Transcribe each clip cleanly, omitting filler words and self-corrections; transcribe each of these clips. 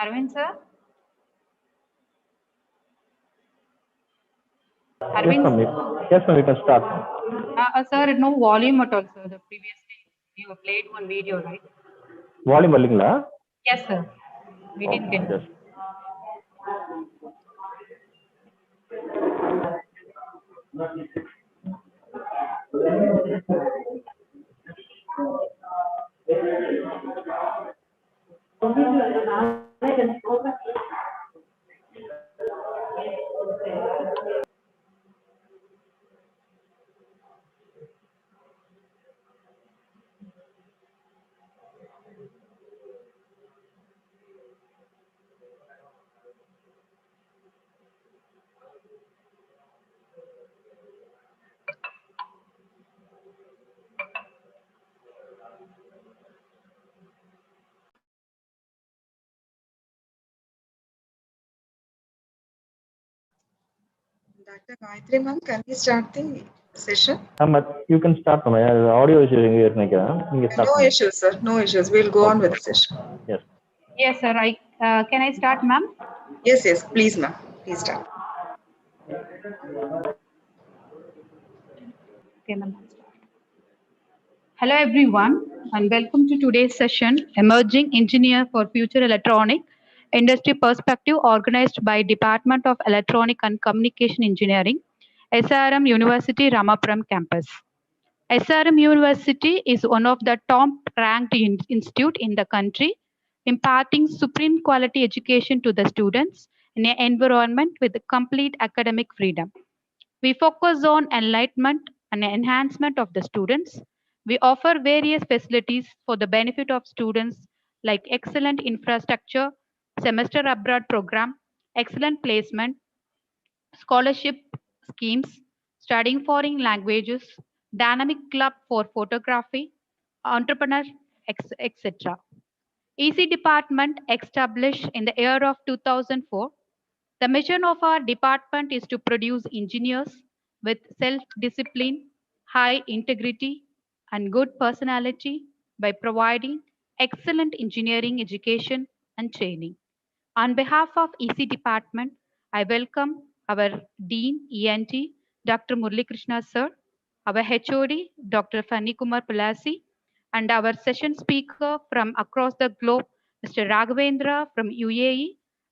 Arvind sir? Yes, Arvind? ma'am. Yes, ma'am. We can start. Sir, no volume at all, sir. The previously you played one video, right? Volume வரலீங்களா? Yes, sir. We didn't get Yes. Dr. Gayatri ma'am, can we start the session? You can start, ma'am. Audio issue இங்க இருக்கு நினைக்கிறேன். நீங்க start No பண்ணுங்க. issues, sir. No issues. We'll go on with the session. Yes. Yes, sir. Can I start, ma'am? Yes, yes. Please, ma'am. Please start. Okay, ma'am. Hello, everyone, and welcome to today's session, Emerging Engineer for Future Electronic Industry Perspective, organized by Department of Electronic and Communication Engineering, SRM University, Ramapuram campus. SRM University is one of the top-ranked institute in the country, imparting supreme quality education to the students in an environment with complete academic freedom. We focus on enlightenment and enhancement of the students. We offer various facilities for the benefit of students like excellent infrastructure, semester abroad program, excellent placement, scholarship schemes, studying foreign languages, dynamic club for photography, entrepreneur, etc. EC department established in the year of 2004. The mission of our department is to produce engineers with self-discipline, high integrity, and good personality by providing excellent engineering education and training. On behalf of EC department, I welcome our Dean ENT, Dr. Murli Krishna sir, our HOD, Dr. Fanny Kumar Palasi, and our session speaker from across the globe, Mr. Raghavendra from UAE,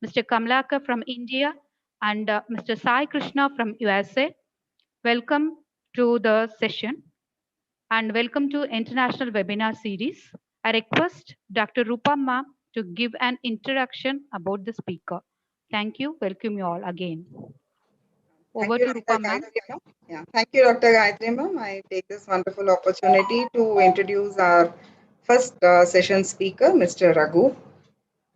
Mr. Kamlaka from India, and Mr. Sai Krishna from USA. Welcome to the session and welcome to International Webinar Series. I request Dr. Rupa ma'am to give an introduction about the speaker. Thank you. Welcome you all again. Over to Rupa ma'am. Yeah, thank you, Dr. Gayatri ma'am. I take this wonderful opportunity to introduce our first session speaker, Mr. Raghu.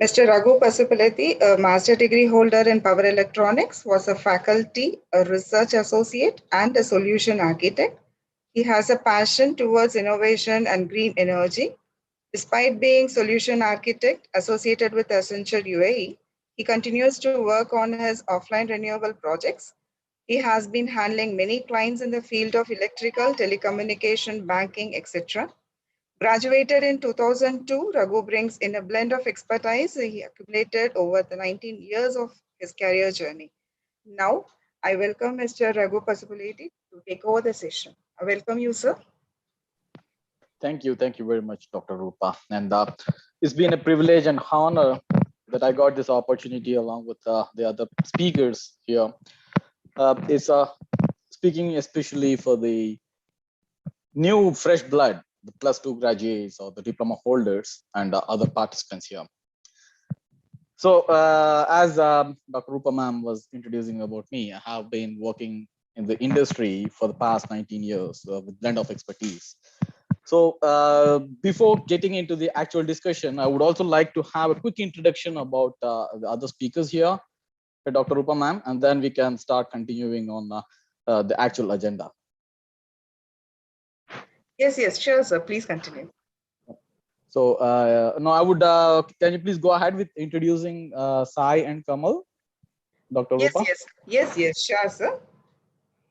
Mr. Raghu Pasupuleti, a master degree holder in power electronics, was a faculty, a research associate, and a solution architect. He has a passion towards innovation and green energy. Despite being solution architect associated with Accenture UAE, he continues to work on his offline renewable projects. He has been handling many clients in the field of electrical, telecommunication, banking, etc. Graduated in 2002, Raghu brings in a blend of expertise he accumulated over the 19 years of his career journey. Now, I welcome Mr. Raghu Pasupuleti to take over the session. I welcome you, sir. Thank you very much, Dr. Rupa. And it's been a privilege and honor that I got this opportunity along with the other speakers here. It's speaking especially for the new fresh blood, the +2 graduates or the diploma holders and other participants here. So as Dr. Rupa ma'am was introducing about me, I have been working in the industry for the past 19 years with blend of expertise. So before getting into the actual discussion, I would also like to have a quick introduction about the other speakers here, Dr. Rupa ma'am, and then we can start continuing on the actual agenda. Yes, sure, sir. Please continue. So no, I would, can you please go ahead with introducing Sai and Kamal, Dr. Rupa? Yes, sure, sir.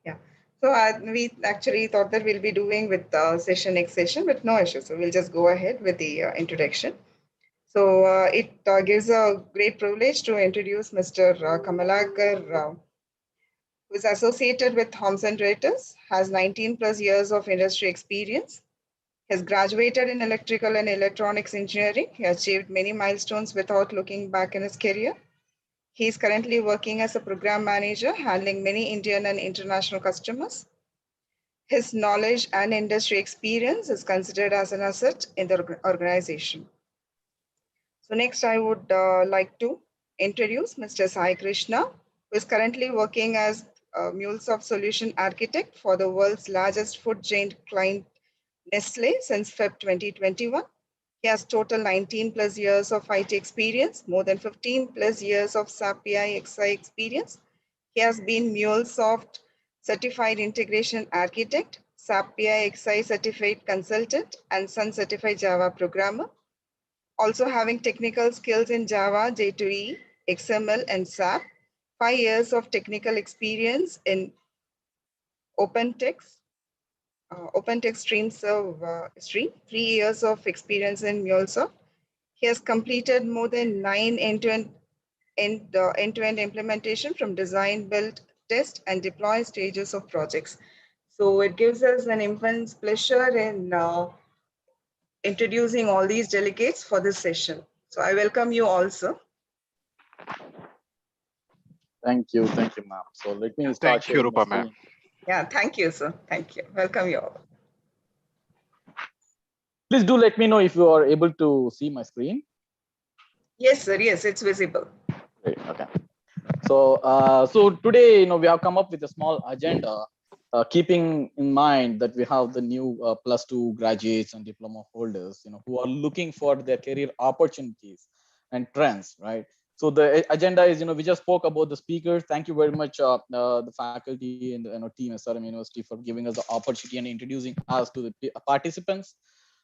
Yeah. So we actually thought that we'll be doing with session next session, but no issue. So we'll just go ahead with the introduction. So it gives a great privilege to introduce Mr. Kamalakar, who is associated with Thomson Reuters, has 19 plus years of industry experience, has graduated in electrical and electronics engineering. He has achieved many milestones without looking back in his career. He is currently working as a program manager, handling many Indian and international customers. His knowledge and industry experience is considered as an asset in the organization. So next, I would like to introduce Mr. Sai Krishna, who is currently working as a MuleSoft solution architect for the world's largest food chain client, Nestle, since Feb 2021. He has total 19 plus years of IT experience, more than 15 plus years of SAP PIXI experience. He has been MuleSoft certified integration architect, SAP PIXI certified consultant, and Sun certified Java programmer. Also having technical skills in Java, J2E, XML, and SAP. 5 years of technical experience in OpenText, OpenText Stream. 3 years of experience in MuleSoft. He has completed more than 9 end-to-end implementation from design, build, test, and deploy stages of projects. So it gives us an immense pleasure in introducing all these delegates for this session. So I welcome you all, sir. Thank you, ma'am. So let me start Thank you, sharing my Rupa, ma'am. screen. Yeah, thank you, sir. Thank you. Welcome you all. Please do let me know if you are able to see my screen. Yes, sir. Yes, it's visible. Great. Okay. So today, we have come up with a small agenda, keeping in mind that we have the new +2 graduates and diploma holders, who are looking for their career opportunities and trends, right? So the agenda is, we just spoke about the speakers. Thank you very much, the faculty and the team at SRM University for giving us the opportunity and introducing us to the participants.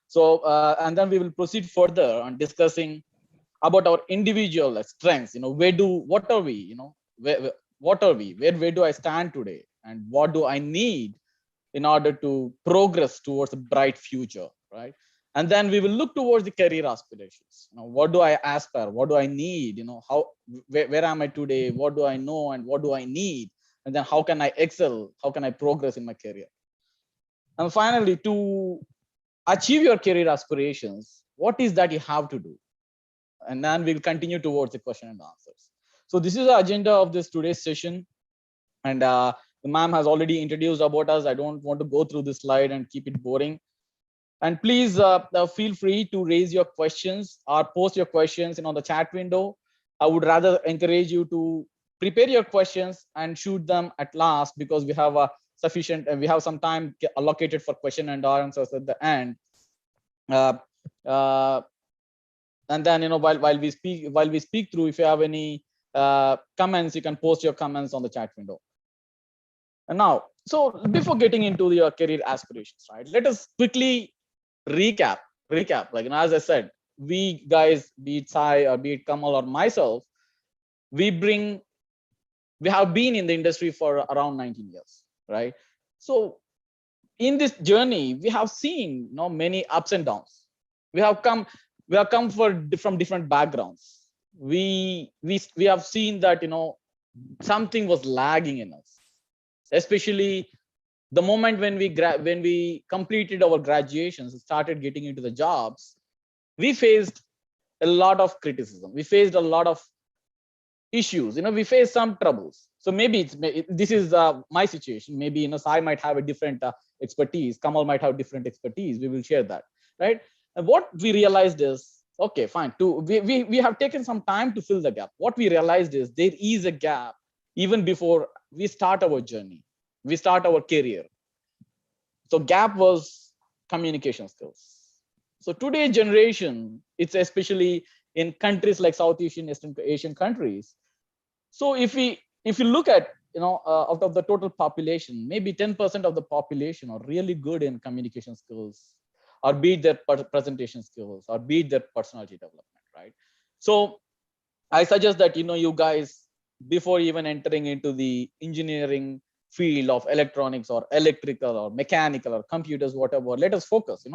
So, and then we will proceed further on discussing about our individual strengths. What are we? What are we? Where do I stand today? And what do I need in order to progress towards a bright future, right? And then we will look towards the career aspirations. What do I aspire? What do I need? Where am I today? What do I know and what do I need? And then how can I excel? How can I progress in my career? And finally, to achieve your career aspirations, what is that you have to do? And then we'll continue towards the question and answers. So this is the agenda of this today's session. And the ma'am has already introduced about us. I don't want to go through this slide and keep it boring. And please feel free to raise your questions or post your questions on the chat window. I would rather encourage you to prepare your questions and shoot them at last, because we have a sufficient and we have some time allocated for question and answers at the end. And then while we speak through, if you have any comments, you can post your comments on the chat window. And now, so before getting into your career aspirations, right, let us quickly recap. Like, as I said, we guys, be it Sai or be it Kamal or myself, we have been in the industry for around 19 years, right? So in this journey, we have seen many ups and downs. We have come from different backgrounds. We have seen that something was lagging in us, especially the moment when we completed our graduations, started getting into the jobs. We faced a lot of criticism. We faced a lot of issues. We faced some troubles. So maybe this is my situation. Maybe Sai might have a different expertise. Kamal might have different expertise. We will share that, right? And what we realized is, okay, fine. We have taken some time to fill the gap. What we realized is there is a gap even before we start our journey, we start our career. So gap was communication skills. So today's generation, it's especially in countries like South Asian countries. So if you look at out of the total population, maybe 10% of the population are really good in communication skills, or be it their presentation skills, or be it their personality development, right? So I suggest that you guys, before even entering into the engineering field of electronics or electrical or mechanical or computers, whatever, let us focus.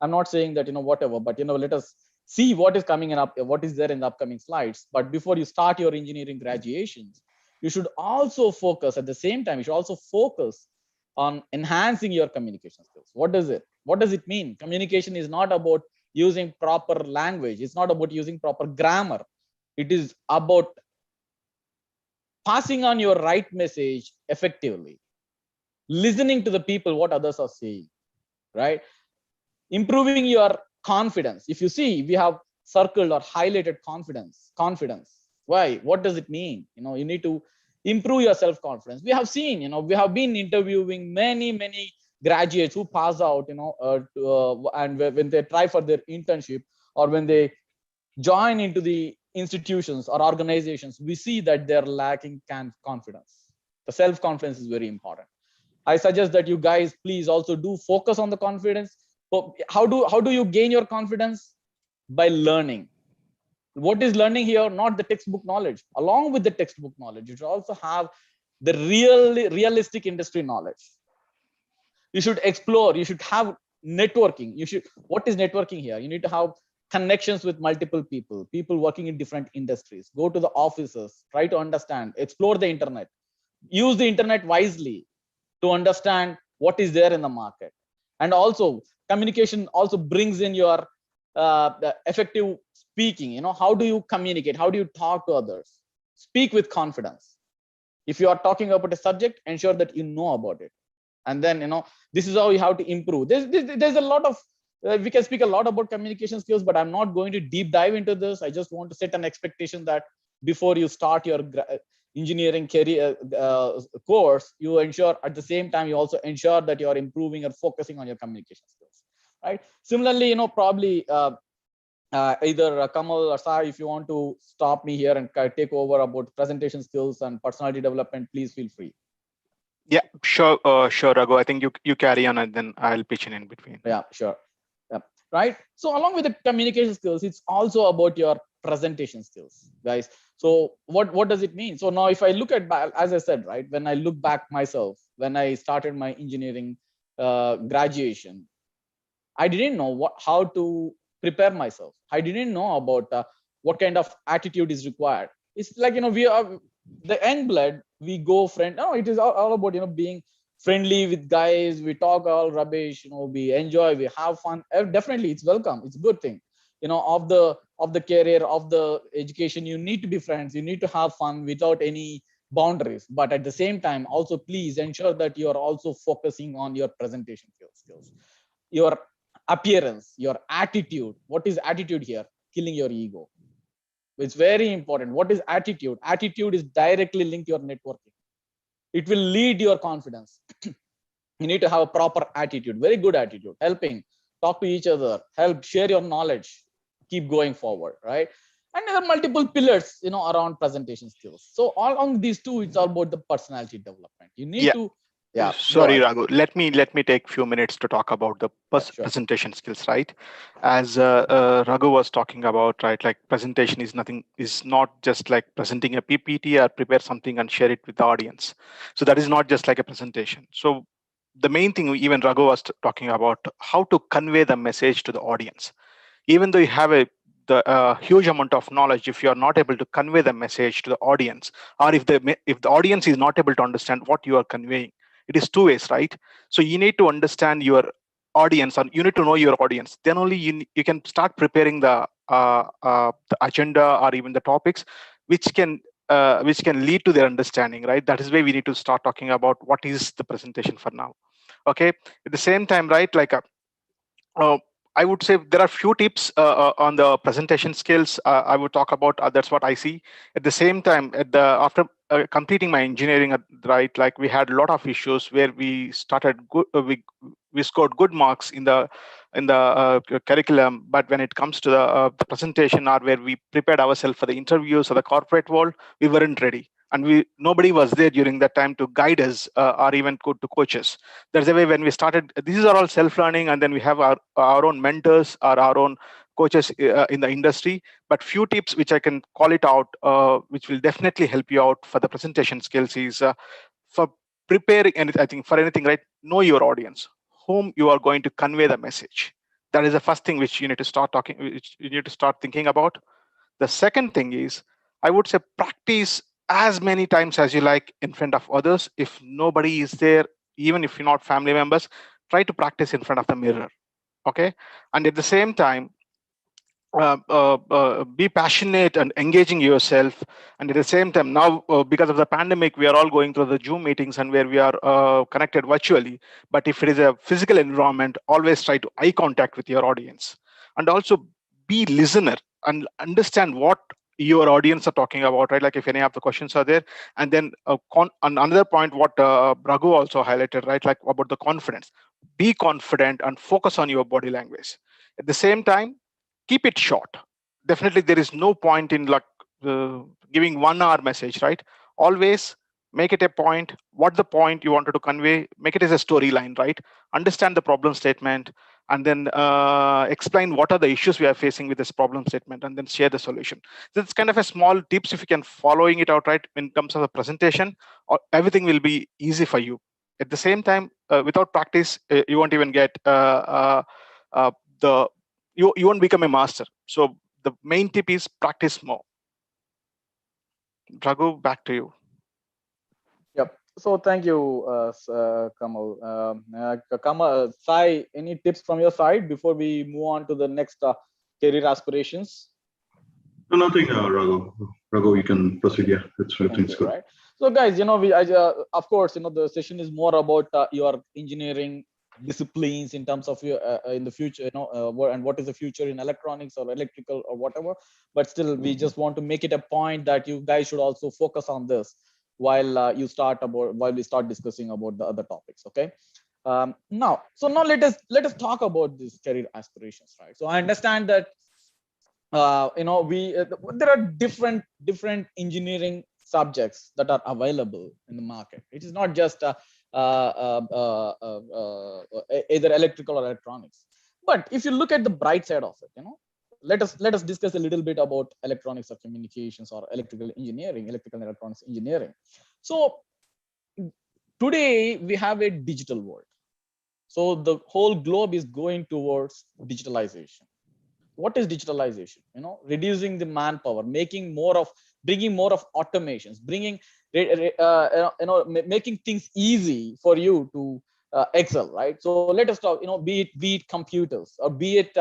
I'm not saying that whatever, but let us see what is coming up, what is there in the upcoming slides. But before you start your engineering graduations, you should also focus at the same time. You should also focus on enhancing your communication skills. What does it mean? Communication is not about using proper language. It's not about using proper grammar. It is about passing on your right message effectively, listening to the people, what others are saying, right? Improving your confidence. If you see, we have circled or highlighted confidence. Why? What does it mean? You need to improve your self-confidence. We have seen, we have been interviewing many graduates who pass out, and when they try for their internship, or when they join into the institutions or organizations, we see that they're lacking confidence. The self-confidence is very important. I suggest that you guys please also do focus on the confidence. So how do you gain your confidence? By learning. What is learning here? Not the textbook knowledge. Along with the textbook knowledge, you should also have the realistic industry knowledge. You should explore. You should have networking. What is networking here? You need to have connections with multiple people working in different industries. Go to the offices, try to understand, explore the internet, use the internet wisely to understand what is there in the market. And also communication also brings in your effective speaking. How do you communicate? How do you talk to others? Speak with confidence. If you are talking about a subject, ensure that you know about it. And then this is how you have to improve. There's a lot of we can speak a lot about communication skills, but I'm not going to deep dive into this. I just want to set an expectation that before you start your engineering career course, you ensure at the same time you also ensure that you are improving or focusing on your communication skills, right? Similarly, probably either Kamal or Sai, if you want to stop me here and take over about presentation skills and personality development, please feel free. Yeah, sure, Raghu. I think you carry on, and then I'll pitch in between. Yeah, sure. Yeah, right. So along with the communication skills, it's also about your presentation skills, guys. So what does it mean? So now, if I look at back, as I said, right, when I look back myself, when I started my engineering graduation, I didn't know how to prepare myself. I didn't know about what kind of attitude is required. It's like, we are the young blood, we go friend. No, it is all about, being friendly with guys. We talk all rubbish, we enjoy, we have fun. Definitely it's welcome. It's a good thing. Of the career, of the education, you need to be friends. You need to have fun without any boundaries. But at the same time, also please ensure that you are also focusing on your presentation skills, your appearance, your attitude. What is attitude here? Killing your ego. It's very important. What is attitude? Attitude is directly linked to your networking. It will lead your confidence. You need to have a proper attitude, very good attitude, helping, talk to each other, help, share your knowledge, keep going forward, right? And there are multiple pillars, around presentation skills. So all on these two, it's all about the personality development. You need to. Yeah. Sorry, Raghu. Let me take a few minutes to talk about the Sure. presentation skills, right? As Raghu was talking about, right? Like presentation is not just like presenting a PPT or prepare something and share it with the audience. So that is not just like a presentation. So the main thing, even Raghu was talking about how to convey the message to the audience. Even though you have the huge amount of knowledge, if you are not able to convey the message to the audience, or if the audience is not able to understand what you are conveying, it is two ways, right? So you need to understand your audience, and you need to know your audience. Then only you can start preparing the agenda or even the topics which can lead to their understanding, right? That is why we need to start talking about what is the presentation for now. Okay, at the same time, right, like I would say there are few tips on the presentation skills I would talk about. That's what I see. At the same time, after completing my engineering, right, like we had a lot of issues where we started good, we scored good marks in the curriculum, but when it comes to the presentation, or where we prepared ourselves for the interviews or the corporate world, we weren't ready, and nobody was there during that time to guide us or even to coach us. That's the way when we started. These are all self-learning, and then we have our own mentors or our own coaches in the industry. But few tips which I can call it out, which will definitely help you out for the presentation skills, is for preparing. And I think for anything, right, know your audience, whom you are going to convey the message. That is the first thing which you need to start thinking about. The second thing is, I would say, practice as many times as you like in front of others. If nobody is there, even if you're not family members, try to practice in front of the mirror. Okay. And at the same time, be passionate and engaging yourself. And at the same time, now because of the pandemic, we are all going through the Zoom meetings and where we are connected virtually. But if it is a physical environment, always try to eye contact with your audience, and also be listener and understand what your audience are talking about, right? Like if any of the questions are there. And then another point, what Raghu also highlighted, right? Like about the confidence. Be confident and focus on your body language. At the same time, keep it short. Definitely there is no point in like giving 1 hour message, right? Always make it a point. What the point you wanted to convey, make it as a storyline, right? Understand the problem statement, and then explain what are the issues we are facing with this problem statement, and then share the solution. So it's kind of a small tips. If you can following it out right in terms of the presentation, or everything will be easy for you. At the same time, without practice, you won't even get the you won't become a master. So the main tip is practice more. Raghu, back to you. Yep. So thank you, Kamal. Kamal, Sai, any tips from your side before we move on to the next career aspirations? No, nothing, Raghu. Raghu, you can proceed. Yeah, everything's good. Right. So, guys, of course, the session is more about your engineering disciplines in terms of your in the future, and what is the future in electronics or electrical or whatever. But still, we just want to make it a point that you guys should also focus on this while we start discussing about the other topics. Okay. Now let us talk about these career aspirations, right? So I understand that there are different engineering subjects that are available in the market. It is not just either electrical or electronics. But if you look at the bright side of it, let us discuss a little bit about electronics or communications or electrical and electronics engineering. So today we have a digital world. So the whole globe is going towards digitalization. What is digitalization? Reducing the manpower, bringing more of automations, making things easy for you to excel, right? So let us talk, be it computers, or be it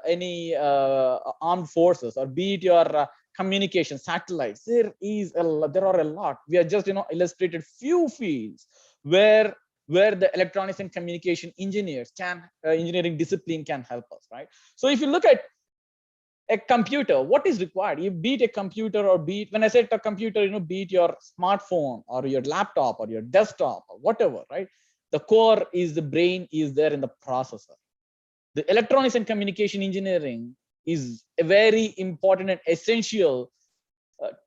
any armed forces, or be it your communication satellites. There are a lot. We are just illustrated few fields where the electronics and communication engineering discipline can help us, right? So if you look at a computer, what is required? You be it a computer, or be it, when I say a computer, be it your smartphone or your laptop or your desktop or whatever, right? The core is the brain is there in the processor. The electronics and communication engineering is a very important and essential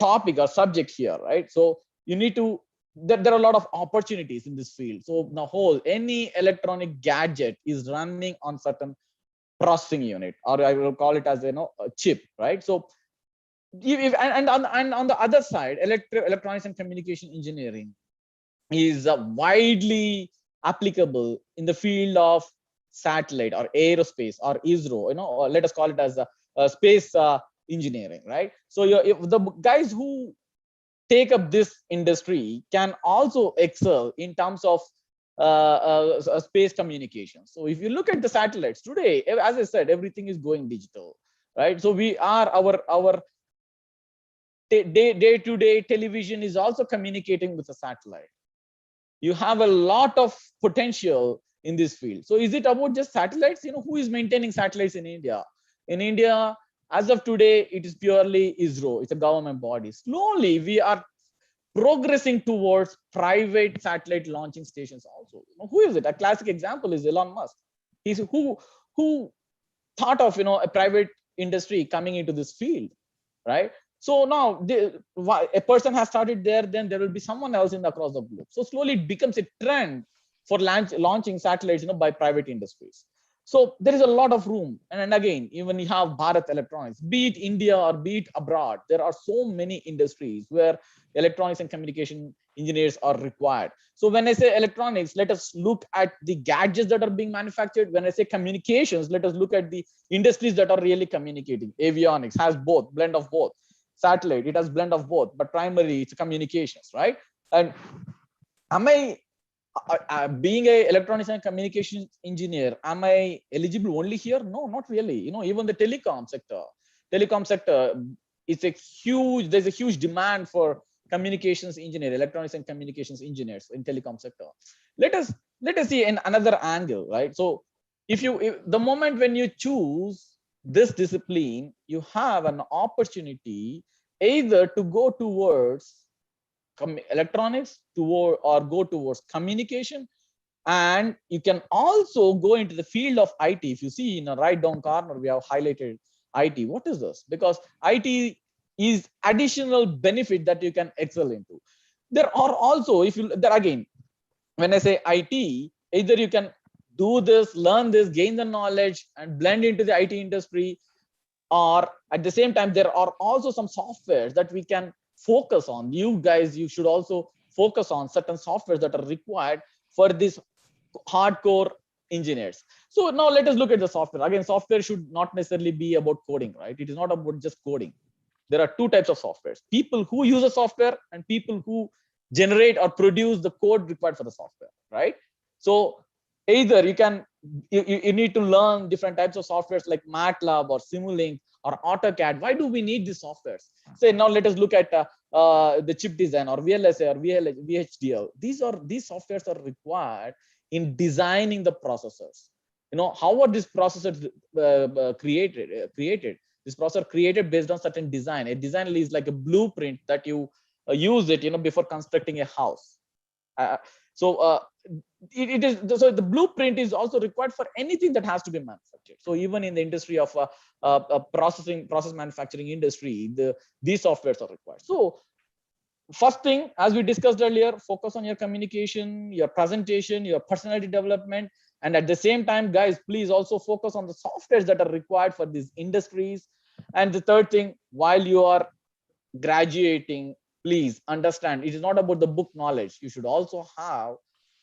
topic or subject here, right? So you need to, there are a lot of opportunities in this field. So the any electronic gadget is running on certain processing unit, or I will call it as a chip, right? So and on the other side, electronics and communication engineering is widely applicable in the field of satellite or aerospace or ISRO, or let us call it as a space engineering, right? So if the guys who take up this industry can also excel in terms of space communication. So if you look at the satellites today, as I said, everything is going digital, right? So we are our day-to-day television is also communicating with a satellite. You have a lot of potential in this field. So is it about just satellites? Who is maintaining satellites in India? In India, as of today, it is purely ISRO. It's a government body. Slowly, we are progressing towards private satellite launching stations also. Who is it? A classic example is Elon Musk. He's who thought of a private industry coming into this field, right? So now a person has started there, then there will be someone else across the globe. So slowly it becomes a trend for launching satellites by private industries. So there is a lot of room. And again, even you have Bharat Electronics, be it India or be it abroad, there are so many industries where electronics and communication engineers are required. So when I say electronics, let us look at the gadgets that are being manufactured. When I say communications, let us look at the industries that are really communicating. Avionics has both, blend of both. Satellite, it has blend of both, but primarily it's communications, right? And am I being a electronics and communications engineer, am I eligible only here? No, not really. Even the telecom sector is a huge, there's a huge demand for communications engineer, electronics and communications engineers in telecom sector. Let us see in another angle, right? So if the moment when you choose this discipline, you have an opportunity either to go towards electronics or go towards communication, and you can also go into the field of IT. If you see in the right down corner, we have highlighted IT. What is this? Because IT is additional benefit that you can excel into. There are also, if you there again, when I say IT, either you can do this, learn this, gain the knowledge and blend into the IT industry, or at the same time there are also some softwares that we can focus on. You guys, you should also focus on certain softwares that are required for these hardcore engineers. So now let us look at the software. Again, software should not necessarily be about coding, right? It is not about just coding. There are two types of softwares: people who use a software and people who generate or produce the code required for the software, right? So either you need to learn different types of softwares like MATLAB or Simulink or AutoCAD. Why do we need these softwares? Say now let us look at the chip design or VLSI or VHDL. These softwares are required in designing the processors. How are these processors created? This processor created based on certain design. A design is like a blueprint that you use it, before constructing a house. So it is, so the blueprint is also required for anything that has to be manufactured. So even in the industry of process manufacturing industry, these softwares are required. So first thing, as we discussed earlier, focus on your communication, your presentation, your personality development, and at the same time, guys, please also focus on the softwares that are required for these industries. And the third thing, while you are graduating, please understand it is not about the book knowledge. You should also have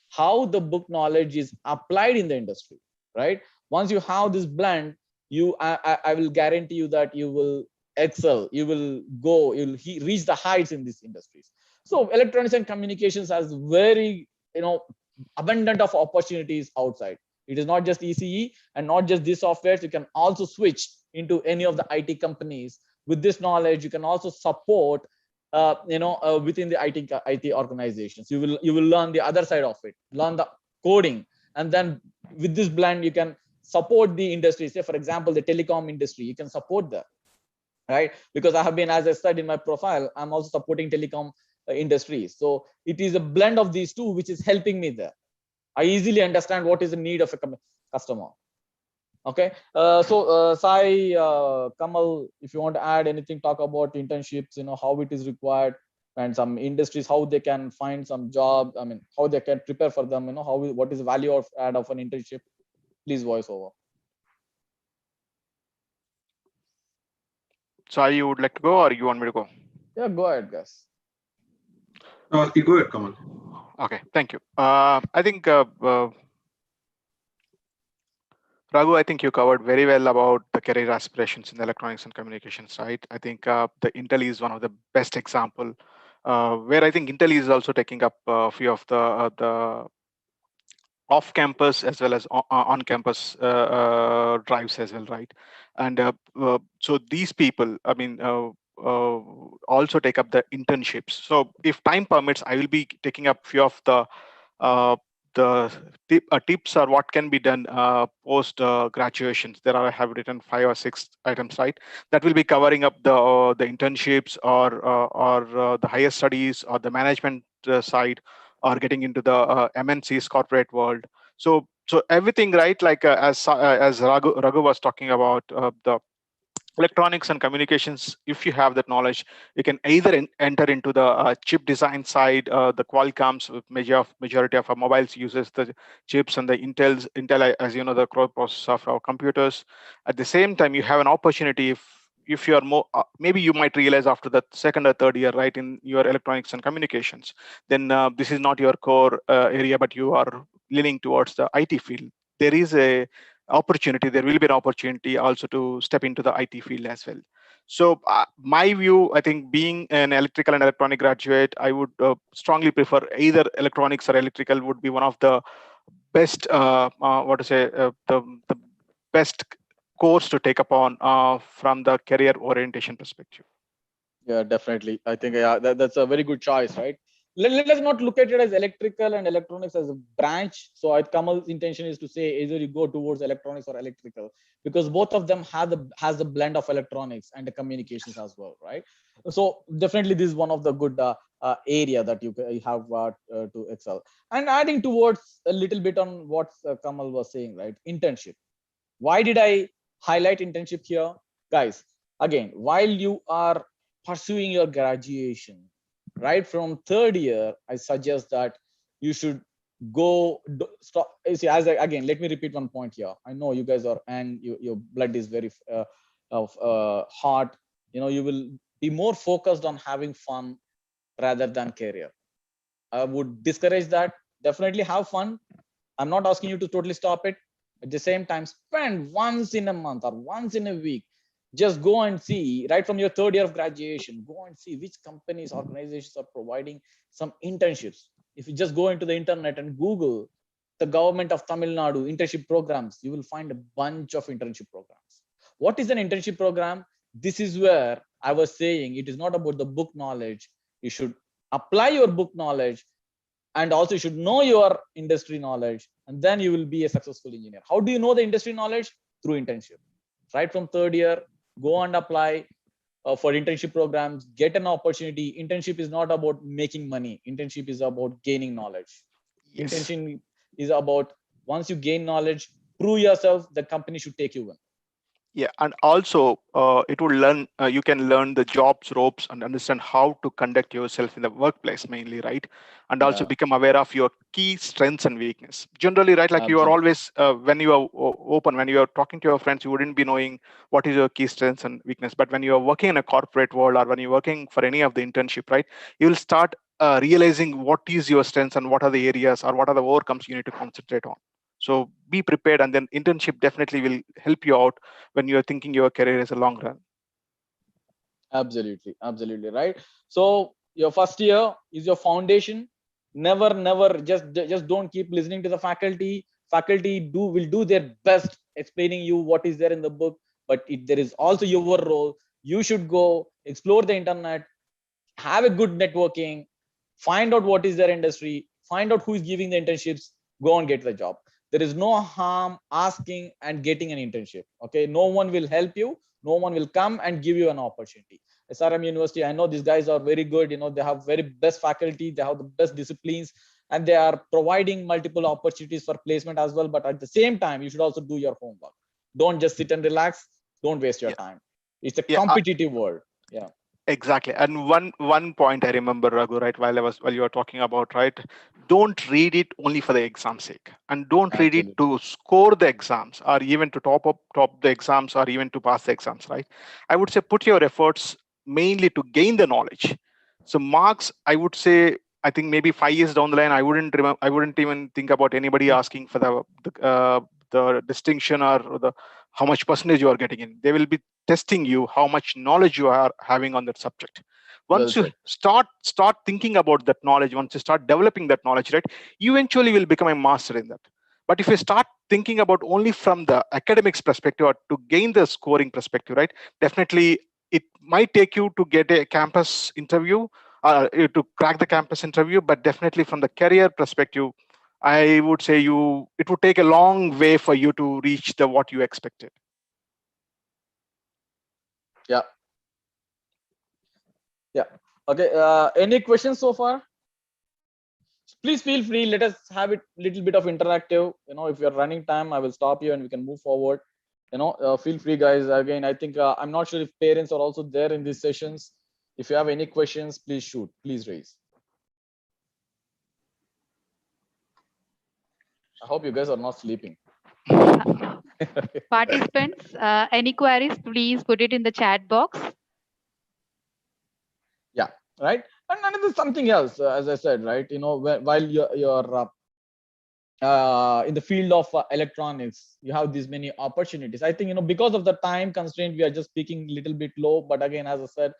how the book knowledge is applied in the industry, right? Once you have this blend, I will guarantee you that you will excel, you'll reach the heights in these industries. So electronics and communications has very abundant of opportunities outside. It is not just ECE and not just these softwares. You can also switch into any of the IT companies. With this knowledge, you can also support within the IT organizations. You will learn the other side of it, learn the coding, and then with this blend you can support the industry. Say for example the telecom industry, you can support that, right? Because I have been, as I said in my profile, I'm also supporting telecom industries. So it is a blend of these two which is helping me there. I easily understand what is the need of a customer. Okay, Sai, Kamal, if you want to add anything, talk about internships, how it is required, and some industries, how they can find some job. I mean, how they can prepare for them. What is the value of add of an internship? Please voice over. Sai, you would like to go, or you want me to go? Yeah, go ahead, guys. You go ahead, Kamal. Okay, thank you. I think Raghu, I think you covered very well about the career aspirations in electronics and communications, right? I think the Intel is one of the best example where I think Intel is also taking up a few of the off-campus as well as on-campus drives as well, right? And so these people, I mean, also take up the internships. So if time permits, I will be taking up few of uh, the tips or what can be done post graduations. I have written 5 or 6 items, right? That will be covering up the internships or the higher studies or the management side, or getting into the MNC's corporate world. So everything, right? Like as Raghu was talking about the electronics and communications, if you have that knowledge, you can either enter into the chip design side. The Qualcomm's majority of our mobiles uses the chips, and the Intel, as you know, the core processor of our computers. At the same time, you have an opportunity if you are more, maybe you might realize after the second or third year, right, in your electronics and communications, then this is not your core area, but you are leaning towards the IT field. There is a opportunity, there will be an opportunity also to step into the IT field as well. So my view, I think, being an electrical and electronic graduate, I would strongly prefer either electronics or electrical would be one of the best, the best course to take upon from the career orientation perspective. Yeah, definitely. I think that's a very good choice, right? Let's not look at it as electrical and electronics as a branch. So Kamal's intention is to say either you go towards electronics or electrical, because both of them has the blend of electronics and the communications as well, right? So definitely this is one of the good area that you have to excel. And adding towards a little bit on what Kamal was saying, right? Internship. Why did I highlight internship here? Guys, again, while you are pursuing your graduation, right from third year, I suggest that you should go stop. See, again, let me repeat one point here. I know you guys are, and your blood is very hot. You know, you will be more focused on having fun rather than career. I would discourage that. Definitely have fun. I'm not asking you to totally stop it. At the same time, spend once in a month or once in a week. Just go and see, right from your third year of graduation, go and see which companies, organizations are providing some internships. If you just go into the internet and Google the government of Tamil Nadu internship programs, you will find a bunch of internship programs. What is an internship program? This is where I was saying it is not about the book knowledge. You should apply your book knowledge, and also you should know your industry knowledge, and then you will be a successful engineer. How do you know the industry knowledge? Through internship. Right from third year, go and apply for internship programs, get an opportunity. Internship is not about making money. Internship is about gaining knowledge. Yes. Internship is about, once you gain knowledge, prove yourself, the company should take you in. Yeah, and also it will learn. You can learn the jobs ropes and understand how to conduct yourself in the workplace mainly, right? And also become aware of your key strengths and weakness. Generally, right? Like you are always when you are open, when you are talking to your friends, you wouldn't be knowing what is your key strengths and weakness. But when you are working in a corporate world, or when you're working for any of the internship, right, you will start realizing what is your strengths and what are the areas or what are the overcomes you need to concentrate on. So be prepared, and then internship definitely will help you out when you're thinking your career is a long run. Absolutely, absolutely right. So your first year is your foundation. Never just don't keep listening to the faculty. Faculty will do their best explaining you what is there in the book, but there is also your role. You should go explore the internet, have a good networking, find out what is their industry, find out who is giving the internships, go and get the job. There is no harm asking and getting an internship. Okay, no one will help you, no one will come and give you an opportunity. SRM University, I know these guys are very good. You know, they have very best faculty, they have the best disciplines, and they are providing multiple opportunities for placement as well. But at the same time, you should also do your homework. Don't just sit and relax. Don't waste your time. It's a competitive world. Yeah. Exactly. And one point I remember, Raghu, right, while you were talking about, right, don't read it only for the exam sake, and don't read it to score the exams or even to top the exams or even to pass the exams, right? I would say put your efforts mainly to gain the knowledge. So marks, I would say, I think maybe 5 years down the line, I wouldn't even think about anybody asking for the distinction or the how much percentage you are getting in. They will be testing you how much knowledge you are having on that subject. Once you start thinking about that knowledge, once you start developing that knowledge, right, you eventually will become a master in that. But if you start thinking about only from the academics perspective or to gain the scoring perspective, right, definitely it might take you to get a campus interview, to crack the campus interview, but definitely from the career perspective, I would say it would take a long way for you to reach the what you expected. Yeah. Okay. Any questions so far? Please feel free. Let us have it little bit of interactive. You know, if you're running time, I will stop you and we can move forward. feel free, guys. Again, I think I'm not sure if parents are also there in these sessions. If you have any questions, please shoot, please raise. I hope you guys are not sleeping. Participants, any queries, please put it in the chat box. Yeah, right. And another something else, as I said, right, while you're in the field of electronics, you have these many opportunities. I think, because of the time constraint, we are just speaking a little bit low, but again, as I said,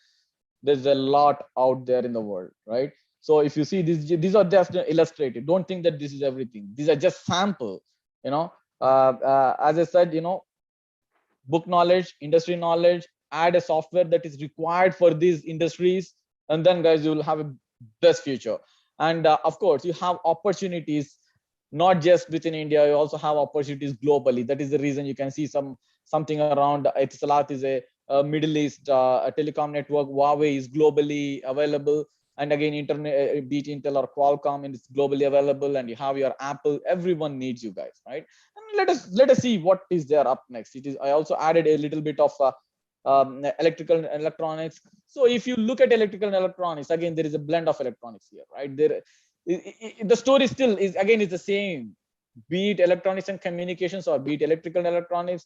there's a lot out there in the world, right? So if you see these are just illustrated. Don't think that this is everything. These are just sample. As I said, book knowledge, industry knowledge, add a software that is required for these industries, and then, guys, you will have a best future. And of course, you have opportunities not just within India. You also have opportunities globally. That is the reason you can see something around Etisalat is a Middle East a telecom network. Huawei is globally available, and again, internet, be it Intel or Qualcomm, and it's globally available. And you have your Apple. Everyone needs you guys, right? And let us see what is there up next. I also added a little bit of electrical and electronics. So if you look at electrical and electronics, again, there is a blend of electronics here, right? The story still is, again, it's the same. Be it electronics and communications, or be it electrical and electronics,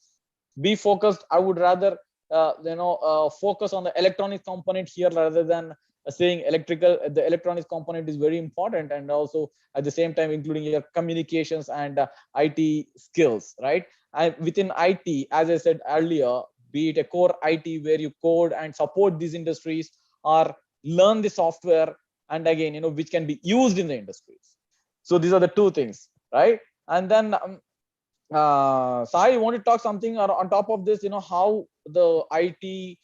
be focused. I would rather focus on the electronic component here rather than saying the electronics component is very important, and also at the same time including your communications and IT skills, right? And within IT, as I said earlier, be it a core IT where you code and support these industries, or learn the software, and again, which can be used in the industries. So these are the two things, right? And then Sai, you want to talk something on top of this, how the IT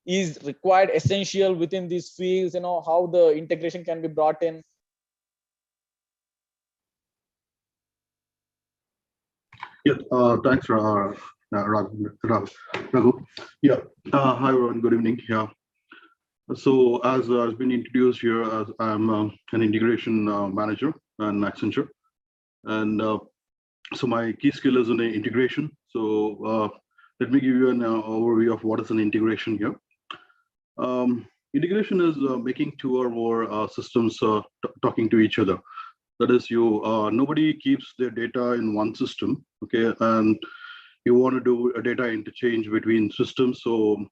is required, essential within these fields, how the integration can be brought in. Yeah, thanks, Raghu. Yeah, hi everyone, good evening. Yeah. So as has been introduced here, I'm an integration manager at Accenture. And so my key skill is in integration. So let me give you an overview of what is an integration here. Integration is making two or more systems talking to each other. That is, nobody keeps their data in one system, okay? And you want to do a data interchange between systems, so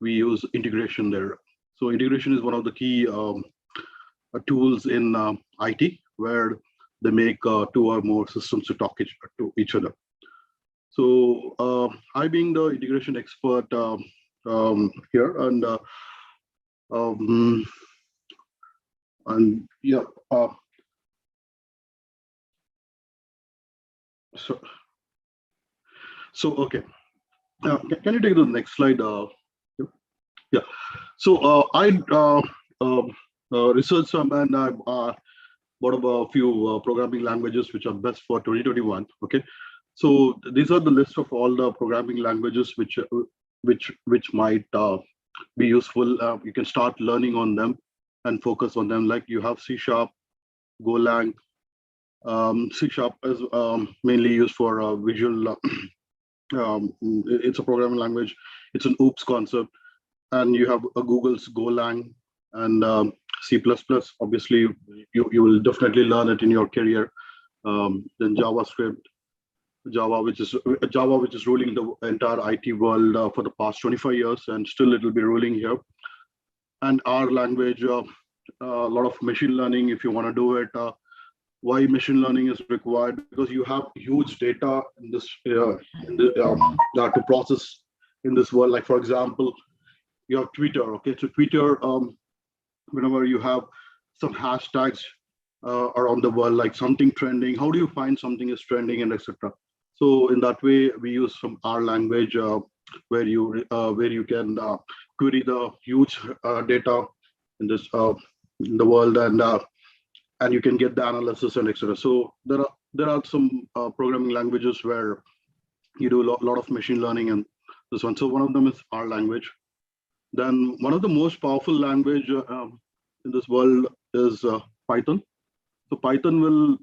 we use integration there. So integration is one of the key tools in IT, where they make two or more systems to talk to each other. So I, being the integration expert here, and yeah, so okay. Can you take the next slide? Yeah. So I researched some, and I brought up a few programming languages which are best for 2021. Okay. So these are the list of all the programming languages which might be useful. You can start learning on them and focus on them. Like you have C#, Golang. C# is mainly used for visual. It's a programming language. It's an OOPS concept. And you have Google's Golang and C++. Obviously, you will definitely learn it in your career. Then JavaScript, Java, which is ruling the entire IT world for the past 25 years, and still it will be ruling here. And R language, a lot of machine learning, if you want to do it. Why machine learning is required? Because you have huge data in this to process in this world. Like, for example, you have Twitter. Okay, so Twitter, whenever you have some hashtags around the world, like something trending, how do you find something is trending, and etc. So in that way, we use some R language where you can query the huge data in this in the world, and you can get the analysis and etc. So there are some programming languages where you do a lot of machine learning, and this one. So one of them is R language. Then one of the most powerful language in this world is Python. So Python will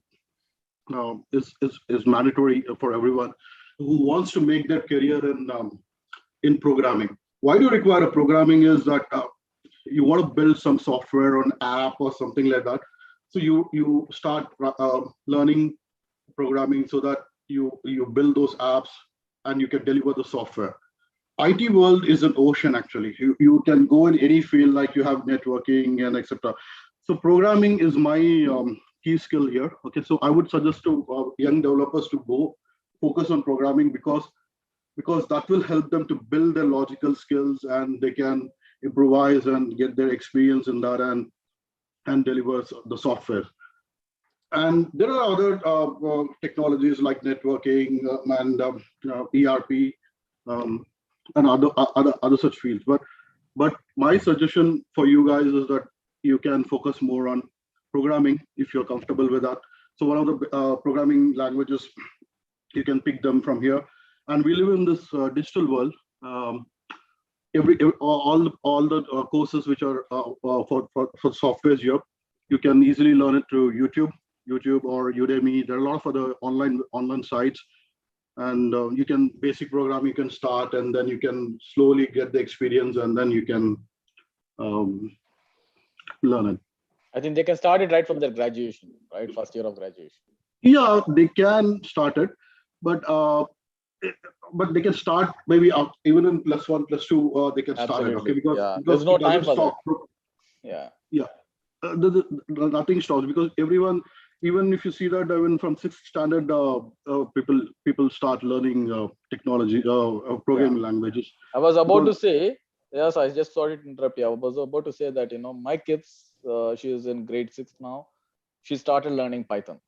is mandatory for everyone. who wants to make their career in programming. Why do you require a programming is that you want to build some software or an app or something like that. So you start learning programming so that you build those apps and you can deliver the software. IT world is an ocean actually. You can go in any field, like you have networking and etc. So programming is my key skill here. Okay, so I would suggest to young developers to go focus on programming because that will help them to build their logical skills and they can improvise and get their experience in that and deliver the software. And there are other technologies like networking and ERP and other such fields. But my suggestion for you guys is that you can focus more on programming if you're comfortable with that. So one of the programming languages, you can pick them from here. And we live in this digital world. All the courses which are for softwares here, you can easily learn it through YouTube or Udemy. There are a lot of other online sites, and you can basic program. You can start, and then you can slowly get the experience, and then you can learn it. I think they can start it right from their graduation, right? First year of graduation. Yeah, they can start it, but they can start maybe even in +1, +2. They can start it, okay? Because there's no time for that. Yeah. Nothing stops because everyone, even if you see that even from 6th standard, people start learning technology, programming languages. I was about to say, yes, I just sorry to interrupt you. I was about to say that, my kids, she is in grade 6 now. She started learning Python.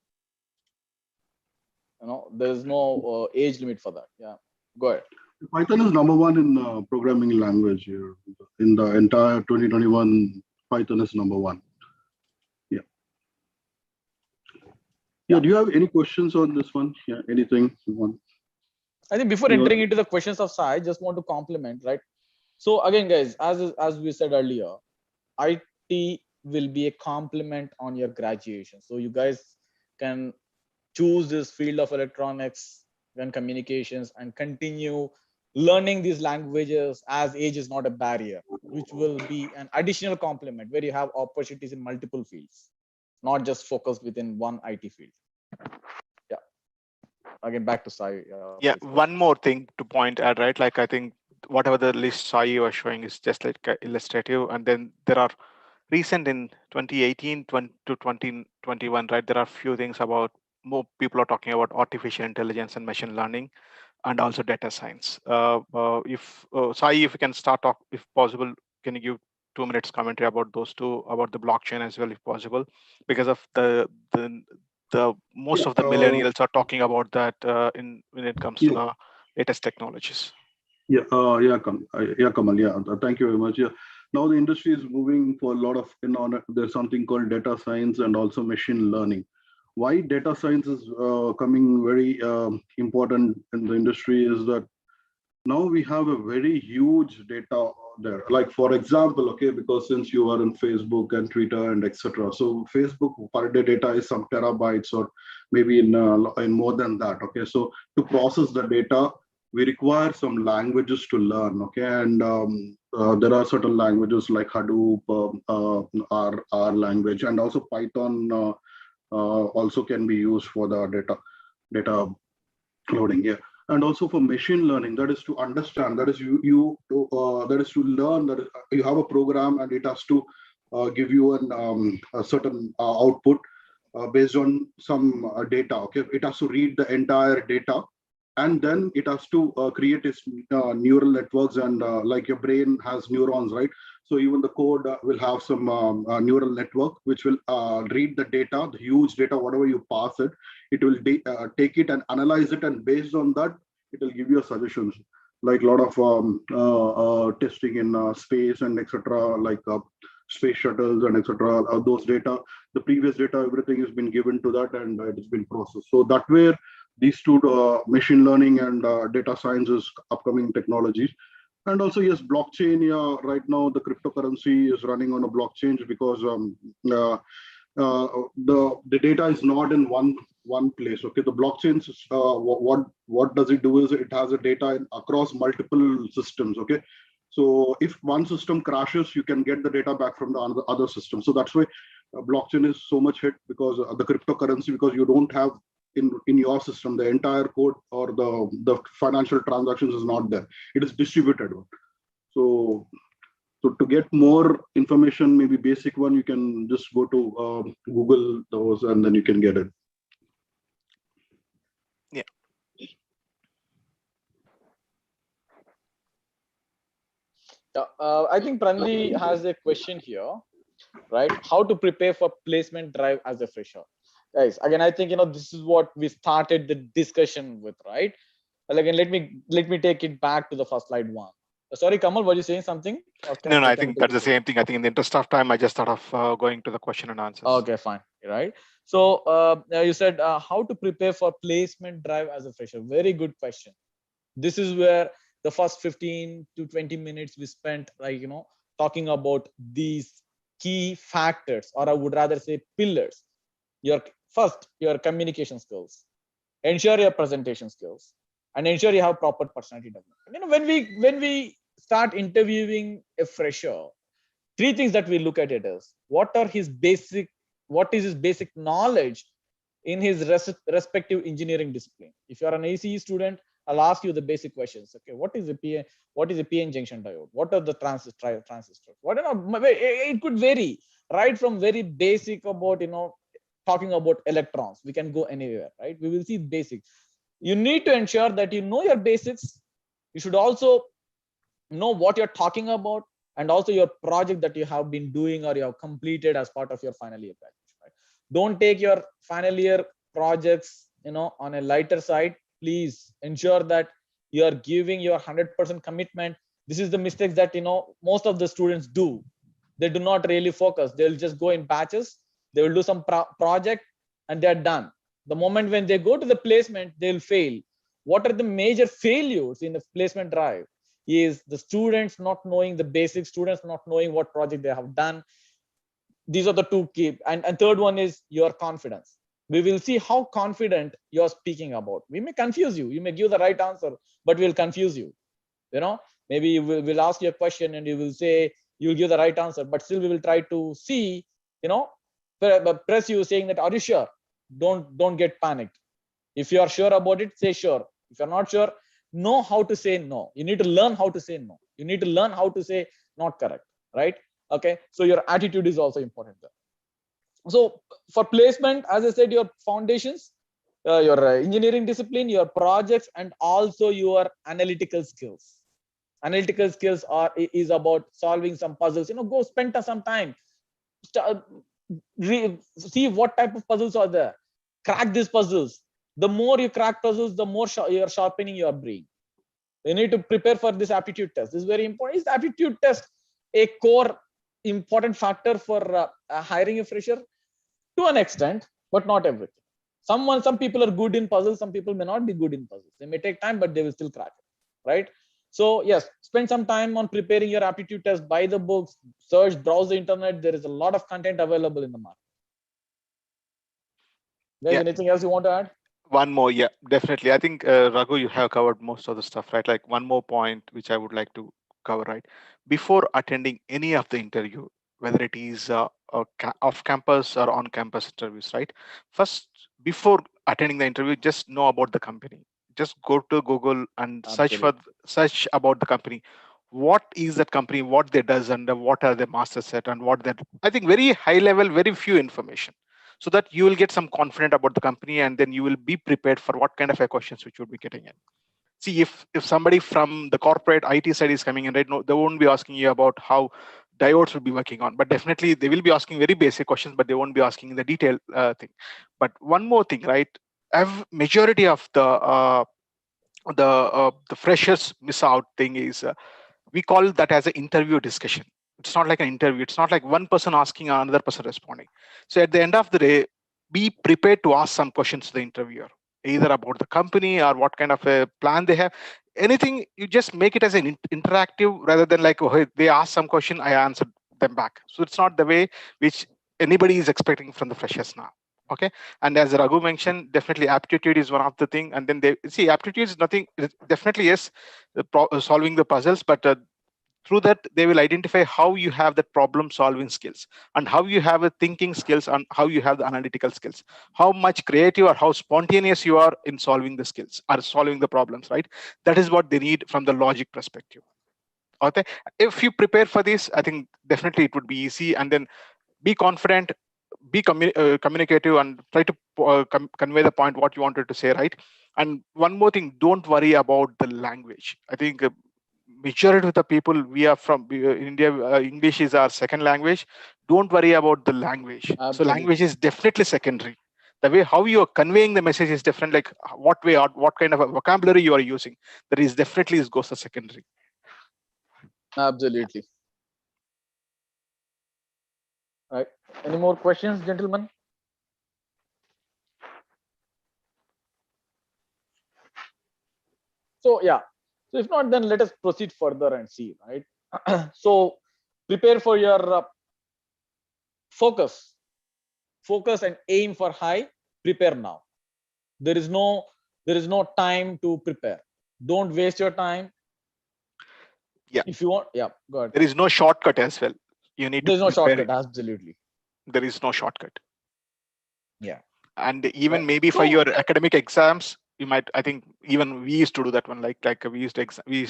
There's no age limit for that. Yeah, go ahead. Python is #1 in programming language here. In the entire 2021, Python is #1. Yeah, do you have any questions on this one? Yeah, anything you want? I think before entering into the questions of Sai, I just want to compliment, right? So again, guys, as we said earlier, IT will be a complement on your graduation. So you guys can choose this field of electronics and communications and continue learning these languages as age is not a barrier, which will be an additional complement where you have opportunities in multiple fields, not just focused within one IT field. Yeah. Again, back to Sai. Yeah, one more thing to point out, right? Like I think whatever the list Sai you are showing is just like illustrative, and then there are recent in 2018 to 2021, right? There are few things about more people are talking about artificial intelligence and machine learning, and also data science. If Sai, if you can start off, if possible, can you give 2 minutes commentary about those two, about the blockchain as well, if possible, because of the most of the millennials are talking about that when it comes to the latest technologies. Kamal. Yeah, thank you very much. Yeah, now the industry is moving for a lot of there's something called data science and also machine learning. Why data science is coming very important in the industry is that now we have a very huge data there. Like for example, okay, because since you are in Facebook and Twitter and etc., so Facebook per day data is some terabytes or maybe in more than that. Okay, so to process the data, we require some languages to learn. Okay, and there are certain languages like Hadoop, R language, and also Python also can be used for the data loading. Yeah. And also for machine learning, that is to understand, that is that is to learn that you have a program and it has to give you a certain output based on some data. Okay, it has to read the entire data, and then it has to create its neural networks, and like your brain has neurons, right? So even the code will have some neural network which will read the data, the huge data, whatever you pass it, it will take it and analyze it, and based on that, it will give you suggestions. Like a lot of testing in space and etc., like space shuttles and etc. Those data, the previous data, everything has been given to that, and it has been processed. So that way, these two, machine learning and data science, is upcoming technologies. And also, yes, blockchain. Yeah, right now the cryptocurrency is running on a blockchain because the data is not in one place. Okay, the blockchain, what does it do is it has a data across multiple systems. Okay, so if one system crashes, you can get the data back from the other system. So that's why blockchain is so much hit, because the cryptocurrency, because you don't have in your system the entire code, or the financial transactions is not there. It is distributed. So to get more information, maybe basic one, you can just go to Google those, and then you can get it. Yeah. I think Prandi has a question here, right? How to prepare for placement drive as a fresher? Guys, again, I think this is what we started the discussion with, right? Well, again, let me take it back to the first slide one. Sorry, Kamal, were you saying something? No, I think that's the same thing. I think in the interest of time, I just thought of going to the question and answers. Okay, fine, right? So you said how to prepare for placement drive as a fresher. Very good question. This is where the first 15 to 20 minutes we spent, like talking about these key factors, or I would rather say pillars. Your communication skills, ensure your presentation skills, and ensure you have proper personality development. When we start interviewing a fresher, three things that we look at it is what is his basic knowledge in his respective engineering discipline. If you are an ACE student, I'll ask you the basic questions. Okay, what is a PN junction diode? What are the transistors? It could vary, right from very basic about talking about electrons. We can go anywhere, right? We will see basic. You need to ensure that you know your basics. You should also know what you're talking about, and also your project that you have been doing or you have completed as part of your final year graduation. Right? Don't take your final year projects on a lighter side. Please ensure that you are giving your 100% commitment. This is the mistakes that most of the students do. They do not really focus. They'll just go in batches. They will do some project and they're done. The moment when they go to the placement, they'll fail. What are the major failures in the placement drive? Is the students not knowing the basics, students not knowing what project they have done. These are the two key. And third one is your confidence. We will see how confident you're speaking about. We may confuse you. You may give the right answer, but we'll confuse you. Maybe we'll ask you a question and you will say you'll give the right answer, but still we will try to see, press you saying that, are you sure? Don't get panicked. If you are sure about it, say sure. If you're not sure, know how to say no. You need to learn how to say no. You need to learn how to say not correct, right? Okay, so your attitude is also important there. So for placement, as I said, your foundations, your engineering discipline, your projects, and also your analytical skills. Analytical skills is about solving some puzzles. Go spend some time, see what type of puzzles are there, crack these puzzles. The more you crack puzzles, the more you're sharpening your brain. You need to prepare for this aptitude test. This is very important. Is the aptitude test a core important factor for hiring a fresher? To an extent, but not everything. Some people are good in puzzles. Some people may not be good in puzzles. They may take time, but they will still crack it, right? So yes, spend some time on preparing your aptitude test. Buy the books, search, browse the internet. There is a lot of content available in the market. Guys, anything else you want to add? One more, yeah, definitely. I think Raghu, you have covered most of the stuff, right? Like one more point which I would like to cover, right? Before attending any of the interview, whether it is off campus or on campus interviews, right? First, before attending the interview, just know about the company. Just go to Google and search about the company. What is that company? What they does, and what are their master set, and what that. I think very high level, very few information, so that you will get some confident about the company, and then you will be prepared for what kind of questions which you will be getting in. See, if somebody from the corporate IT side is coming in, right? No, they won't be asking you about how diodes will be working on, but definitely they will be asking very basic questions, but they won't be asking the detailed thing. But one more thing, right? Majority of the freshers miss out thing is we call that as an interview discussion. It's not like an interview. It's not like one person asking another person responding. So at the end of the day, be prepared to ask some questions to the interviewer, either about the company or what kind of a plan they have. Anything, you just make it as an interactive rather than like, oh, hey, they asked some question, I answered them back. So it's not the way which anybody is expecting from the freshers now. Okay, and as Raghu mentioned, definitely aptitude is one of the thing, and then they see aptitude is nothing. It definitely yes, solving the puzzles, but through that they will identify how you have the problem solving skills and how you have a thinking skills and how you have the analytical skills, how much creative or how spontaneous you are in solving the skills or solving the problems, right? That is what they need from the logic perspective. Okay, if you prepare for this, I think definitely it would be easy, and then be confident, be communicative, and try to convey the point what you wanted to say, right? And one more thing, don't worry about the language. I think majority of the people we are from India, English is our second language. Don't worry about the language. So Absolutely. language is definitely secondary. The way how you are conveying the message is different, like what way or what kind of a vocabulary you are using, that is definitely goes to secondary. Absolutely. Right. Any more questions, gentlemen? So yeah. So if not, then let us proceed further and see, right? So prepare for your focus and aim for high. Prepare now. There is no time to prepare. Don't waste your time. Yeah, if you want, yeah, go ahead. there is no shortcut as well. You need to There's no prepare shortcut. it. Absolutely. There is no shortcut. Yeah. And even Right. maybe for So- your academic exams, you might, I think even we used to do that one, like we used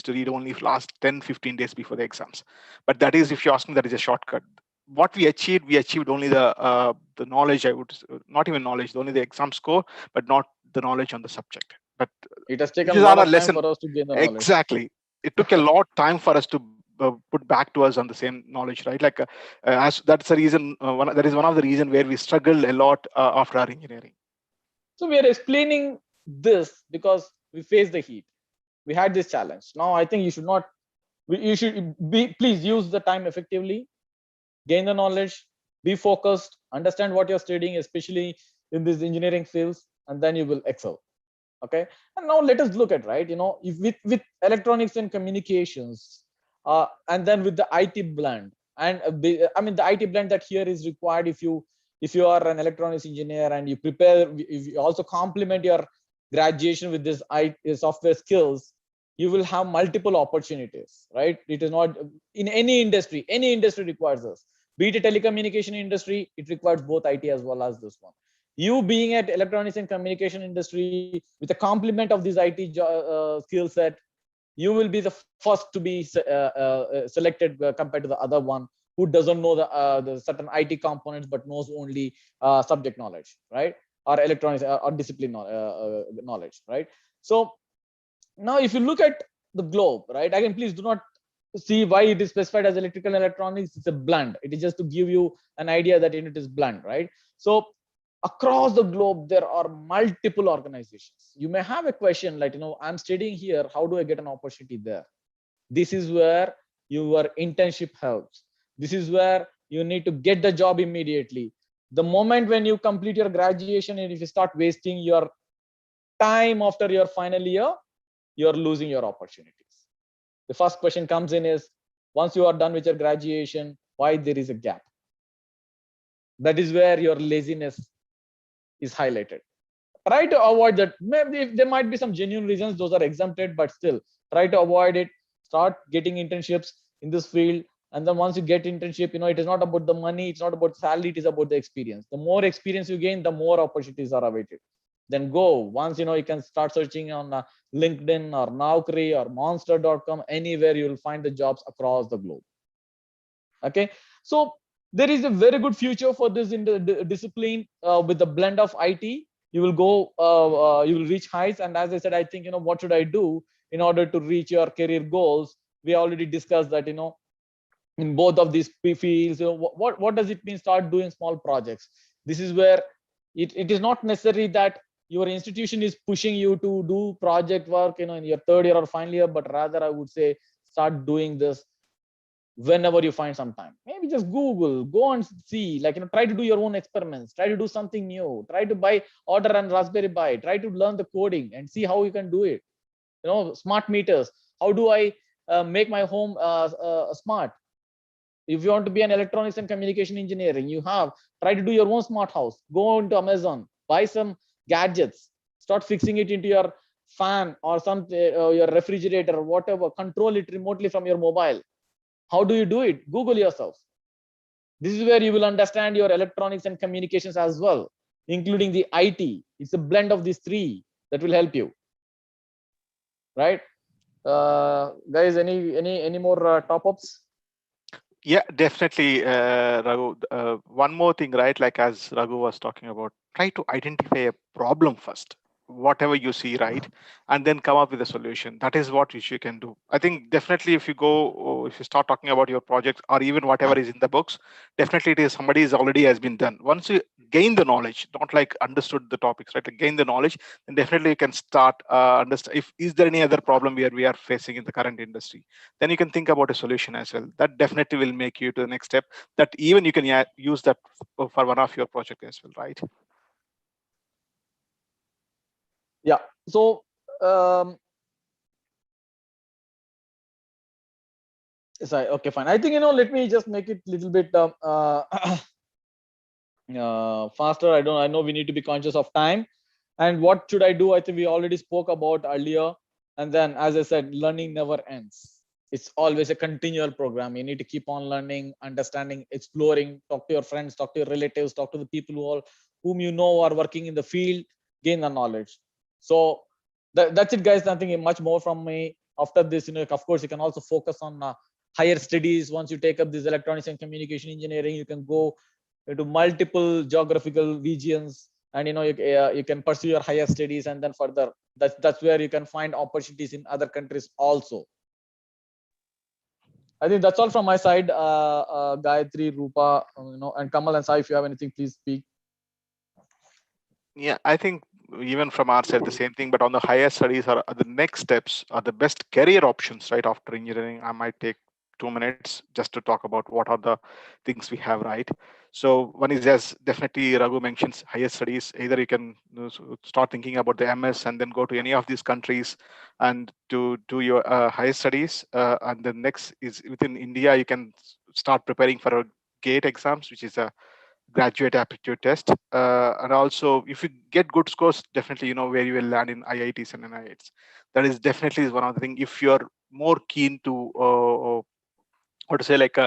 to read only last 10-15 days before the exams. But that is, if you ask me, that is a shortcut. What we achieved only the knowledge. I would not even knowledge, only the exam score, but not the knowledge on the subject. But it has this taken is a lot our of time lesson. for us to gain the knowledge. Exactly. It took a lot time for us to put back to us on the same knowledge, right? Like as that's the reason. That is one of the reason where we struggled a lot after our engineering. So we are explaining this because we face the heat. We had this challenge. Now I think you should not. You should be. Please use the time effectively. Gain the knowledge. Be focused. Understand what you're studying, especially in these engineering fields, and then you will excel. Okay. And now let us look at, right, if with electronics and communications, and then with the IT blend, and I mean the IT blend that here is required. If you are an electronics engineer and you prepare, if you also complement your graduation with this IT software skills, you will have multiple opportunities, right? It is not in any industry requires us. Be it a telecommunication industry, it requires both IT as well as this one. You being at electronics and communication industry with a complement of this IT skill set, you will be the first to be selected compared to the other one who doesn't know the certain IT components but knows only subject knowledge, right? Or electronics or discipline knowledge, right? So now if you look at the globe, right, again, please do not see why it is specified as electrical and electronics. It's a blend. It is just to give you an idea that it is blend, right? So across the globe there are multiple organizations. You may have a question like, I'm studying here, how do I get an opportunity there? This is where your internship helps. This is where you need to get the job immediately. The moment when you complete your graduation, and if you start wasting your time after your final year, you're losing your opportunities. The first question comes in is, once you are done with your graduation, why there is a gap? That is where your laziness is highlighted. Try to avoid that. Maybe if there might be some genuine reasons, those are exempted, but still try to avoid it. Start getting internships in this field. And then once you get internship, it is not about the money, it's not about salary, it is about the experience. The more experience you gain, the more opportunities are awaited. Then go. Once you can start searching on LinkedIn or Naukri or monster.com, anywhere you will find the jobs across the globe. Okay, so there is a very good future for this in the discipline with the blend of IT. You will go, you will reach heights. And as I said, I think, what should I do in order to reach your career goals? We already discussed that, in both of these fields, what does it mean? Start doing small projects. This is where it is not necessary that your institution is pushing you to do project work, in your third year or final year, but rather I would say start doing this whenever you find some time. Maybe just Google, go and see, like, try to do your own experiments, try to do something new, try to order and Raspberry Pi, try to learn the coding and see how you can do it. Smart meters, how do I make my home smart? If you want to be an electronics and communication engineering, you have try to do your own smart house. Go into Amazon, buy some gadgets, start fixing it into your fan or something, your refrigerator or whatever. Control it remotely from your mobile. How do you do it? Google yourself. This is where you will understand your electronics and communications as well, including the IT. It's a blend of these three that will help you, right? Guys, any more top-ups? Yeah, definitely, Raghu. One more thing, right? Like as Raghu was talking about, try to identify a problem first, whatever you see, right? And then come up with a solution. That is what you can do. I think definitely if you go, if you start talking about your project or even whatever is in the books, definitely it is somebody is already has been done. Once you gain the knowledge, not like understood the topics, right? Like gain the knowledge, then definitely you can start understand if is there any other problem where we are facing in the current industry, then you can think about a solution as well. That definitely will make you to the next step, that even you can use that for one of your project as well, right? Yeah. So sorry, okay, fine. I think, let me just make it a little bit faster. I know we need to be conscious of time. And what should I do? I think we already spoke about earlier. And then, as I said, learning never ends. It's always a continual program. You need to keep on learning, understanding, exploring, talk to your friends, talk to your relatives, talk to the people whom you know are working in the field, gain the knowledge. So that's it, guys. Nothing much more from me. After this, of course, you can also focus on higher studies. Once you take up this electronics and communication engineering, you can go into multiple geographical regions, and you can pursue your higher studies, and then further that's where you can find opportunities in other countries also. I think that's all from my side. Gayatri, Rupa, and Kamal and Sai, if you have anything, please speak. Yeah, I think even from our side the same thing, but on the higher studies or the next steps are the best career options, right? After engineering, I might take 2 minutes just to talk about what are the things we have, right? So one is, as definitely Raghu mentions, higher studies. Either you can start thinking about the MS and then go to any of these countries and to do your higher studies. And the next is within India, you can start preparing for a GATE exams, which is a graduate aptitude test. And also, if you get good scores, definitely you know where you will land in IITs and NIITs. That is definitely one of the things. If you're more keen to what to say, like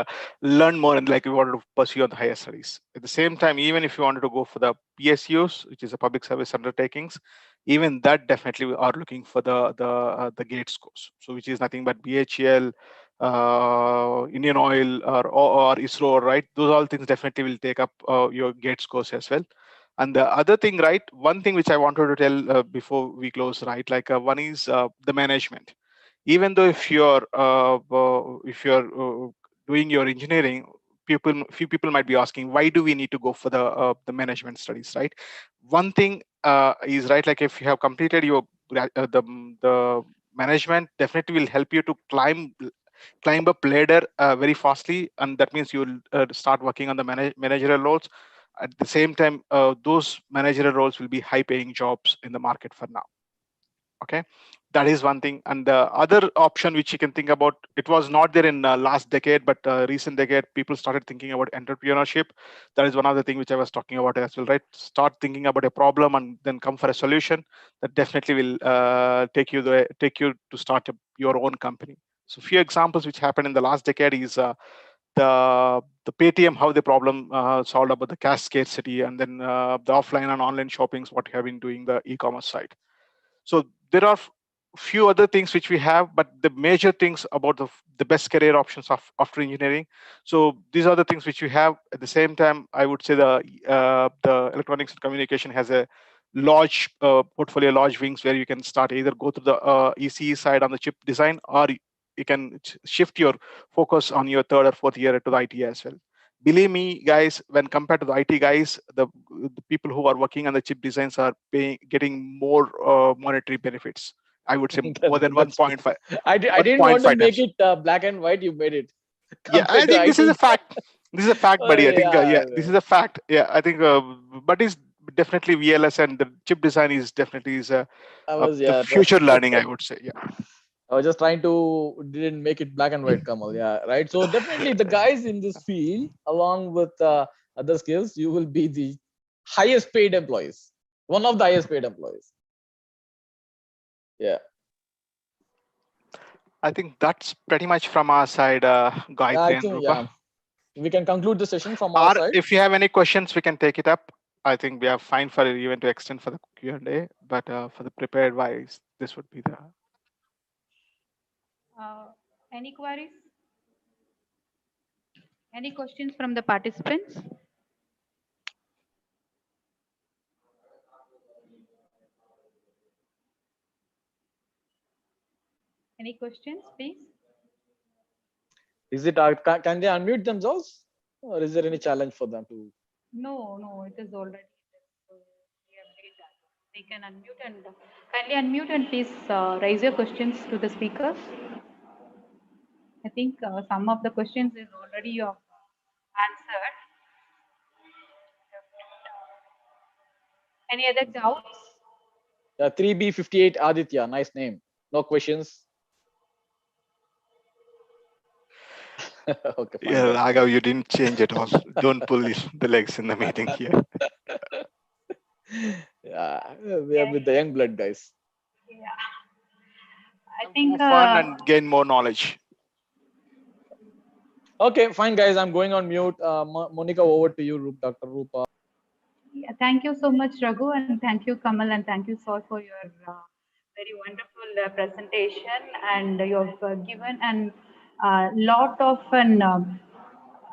learn more and like you wanted to pursue on the higher studies. At the same time, even if you wanted to go for the PSUs, which is a public service undertakings, even that definitely we are looking for the GATE scores. So which is nothing but BHEL, Indian Oil, or ISRO, right? Those all things definitely will take up your GATE scores as well. And the other thing, right? One thing which I wanted to tell before we close, right? Like one is the management. Even though if you're doing your engineering, few people might be asking, why do we need to go for the management studies, right? One thing is, right, like if you have completed your the management, definitely will help you to climb up ladder very fastly, and that means you will start working on the managerial roles. At the same time, those managerial roles will be high paying jobs in the market for now. Okay, that is one thing. And the other option which you can think about, it was not there in last decade, but recent decade, people started thinking about entrepreneurship. That is one of the things which I was talking about as well, right? Start thinking about a problem and then come for a solution. That definitely will take you to start your own company. So few examples which happened in the last decade is the Paytm, how the problem solved about the cash scarcity, and then the offline and online shoppings, what you have been doing the e-commerce side. So there are few other things which we have, but the major things about the best career options of after engineering. So these are the things which we have. At the same time, I would say the electronics and communication has a large portfolio, large wings, where you can start either go to the ECE side on the chip design, or you can shift your focus on your third or fourth year to the IT as well. Believe me, guys, when compared to the IT guys, the people who are working on the chip designs are getting more monetary benefits. I would say more than That's good. 1.5. I didn't want to make it black and white. You made it. Yeah, I Compared to think this is a IT. fact. This is a fact, Oh, buddy. I think yeah, yeah, this is a fact. Yeah, I think, but it's definitely VLS and the chip design is definitely I was, the yeah. future learning, I would say. Yeah. I was just trying to didn't make it black and white, Kamal. Yeah, right. So definitely the guys in this field, along with other skills, you will be the highest paid employees, one of the highest paid employees. Yeah. I think that's pretty much from our side, Gayatri I and think Rupa. we can conclude the session from our Or side. if you have any questions, we can take it up. I think we are fine for it even to extend for the Q&A, but for the prepared wise, this would be the. Any queries? Any questions from the participants? Any questions, please? Is it can they unmute themselves, or is there any challenge for them to? No, it is already. We have made that. They can unmute and kindly unmute and please raise your questions to the speakers. I think some of the questions is already answered. Any other doubts? 3B58 Aditya, nice name. No questions. Okay, fine. Yeah, Raghav, you didn't change at all. Don't pull the legs in the meeting here. Yeah, we are with the young blood guys. Yeah. I think Have fun and gain more knowledge. Okay, fine, guys. I'm going on mute. Monica, over to you, Dr. Rupa. yeah, thank you so much, Raghu, and thank you, Kamal, and thank you, Saul, for your very wonderful presentation. And you have given a lot of an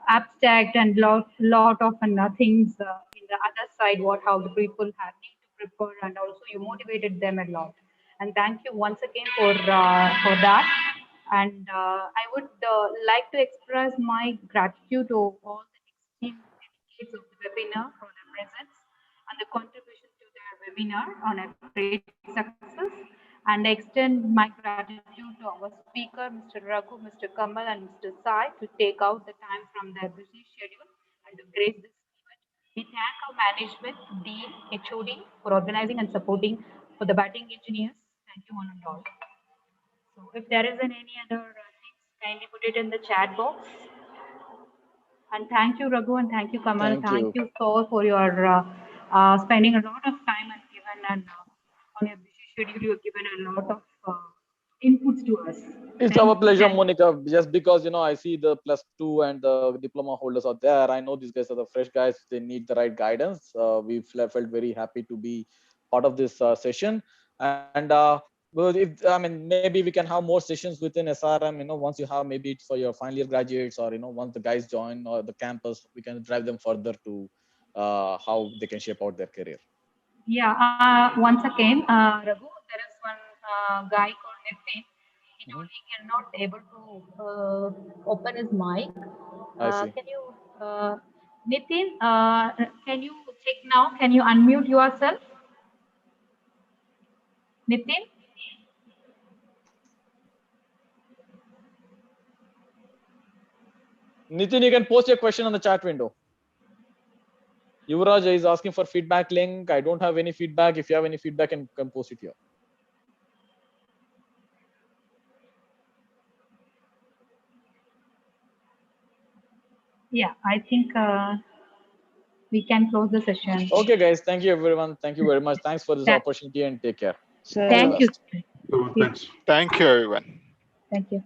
abstract and lot of things in the other side. What how the people have need to prepare, and also you motivated them a lot. And thank you once again for that. And I would like to express my gratitude to all the esteemed delegates of the webinar for their presence and the contribution to their webinar on a great success. And I extend my gratitude to our speaker, Mr. Raghu, Mr. Kamal, and Mr. Sai to take out the time from their busy schedule and to grace this event. We thank our management, Dean, HOD for organizing and supporting for the batting engineers. Thank you one and all. So if there isn't any other things, kindly put it in the chat box. And thank you, Raghu, and thank you, Kamal. Thank you. Saul, for your spending a lot of time and given on your busy schedule. You have given a lot of inputs to us. It's Thank our you. pleasure, Monica. Just because I see the +2 and the diploma holders out there. I know these guys are the fresh guys. They need the right guidance. We felt very happy to be part of this session. And well, maybe we can have more sessions within SRM. Once you have maybe it's for your final year graduates, or once the guys join or the campus, we can drive them further to how they can shape out their career. Yeah. Once again, Raghu, there is one guy called Nitin. He told he cannot able to open his mic. I see. Can you, Nitin? Can you check now? Can you unmute yourself, Nitin? Nitin, you can post your question on the chat window. Yuvraj is asking for feedback link. I don't have any feedback. If you have any feedback, you can post it here. Yeah, I think we can close the session. Okay, guys. Thank you, everyone. Thank you very much. Thanks for this opportunity and take care. Thank you. Thanks. Thank you, everyone. Thank you.